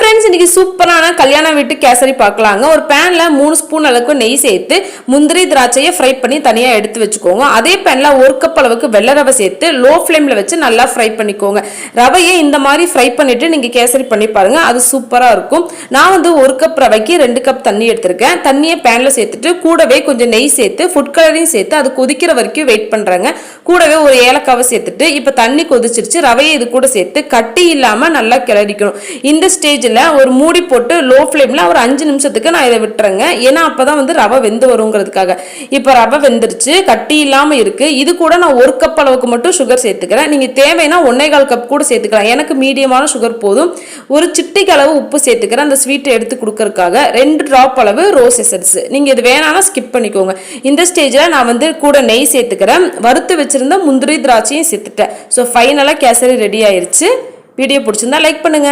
Friends, இன்னைக்கு சூப்பரான கல்யாண வீட்டு கேசரி பார்க்கலாங்க. ஒரு பேன்ல 3 ஸ்பூன் அளவுக்கு நெய் சேர்த்து முந்திரி திராட்சையை ஃப்ரை பண்ணி தனியா எடுத்து வச்சுக்கோங்க. அதே பேன்ல 1 கப் அளவுக்கு வெள்ளை ரவை சேர்த்து லோ ஃப்ளேம்ல வச்சு நல்லா ஃப்ரை பண்ணிக்கோங்க. ரவையை இந்த மாதிரி ஃப்ரை பண்ணிட்டு நீங்க கேசரி பண்ணி பாருங்க, அது சூப்பரா இருக்கும். நான் வந்து 1 கப் ரவைக்கு 2 கப் தண்ணி எடுத்திருக்கேன். தண்ணியை பேன்ல சேர்த்துட்டு கூடவே கொஞ்சம் நெய் சேர்த்து ஃபுட் கலரையும் சேர்த்து அது கொதிக்கிற வரைக்கும் வெயிட் பண்றாங்க. கூடவே ஒரு ஏலக்காவை சேர்த்துட்டு இப்ப தண்ணி கொதிச்சிருச்சு, ரவையை இது கூட சேர்த்து கட்டி இல்லாம நல்லா கிளறிக்கணும். இந்த ஸ்டேஜ்ல ஒரு மூடி போட்டு லோ ஃப்ளேம்ல ஒரு 5 நிமிஷத்துக்கு நான் இதை விட்டுறேங்க. ஏன்னா அப்பதான் வந்து ரவை வெந்து வருங்கிறதுக்காக. இப்ப ரவை வெந்துருச்சு, கட்டி இல்லாம இருக்கு. இது கூட நான் 1 கப் அளவுக்கு மட்டும் சுகர் சேர்த்துக்கிறேன். நீங்க தேவைன்னா 1.25 கப் கூட சேர்த்துக்கலாம். எனக்கு மீடியமான சுகர் போதும். ஒரு சிட்டிக்கு அளவு உப்பு சேர்த்துக்கிறேன், அந்த ஸ்வீட்டை எடுத்து கொடுக்கறதுக்காக. 2 டிராப் அளவு ரோஸ் எசன்ஸ். நீங்க இது வேணாம்னா ஸ்கிப் பண்ணிக்கோங்க. இந்த ஸ்டேஜ்ல நான் வந்து கூட நெய் சேர்த்துக்கிறேன். வறுத்து வச்சிருந்த முந்திரி திராட்சையும் சேர்த்துட்டேன். ஸோ ஃபைனலா கேசரி ரெடி ஆயிருச்சு. வீடியோ பிடிச்சிருந்தா லைக் பண்ணுங்க.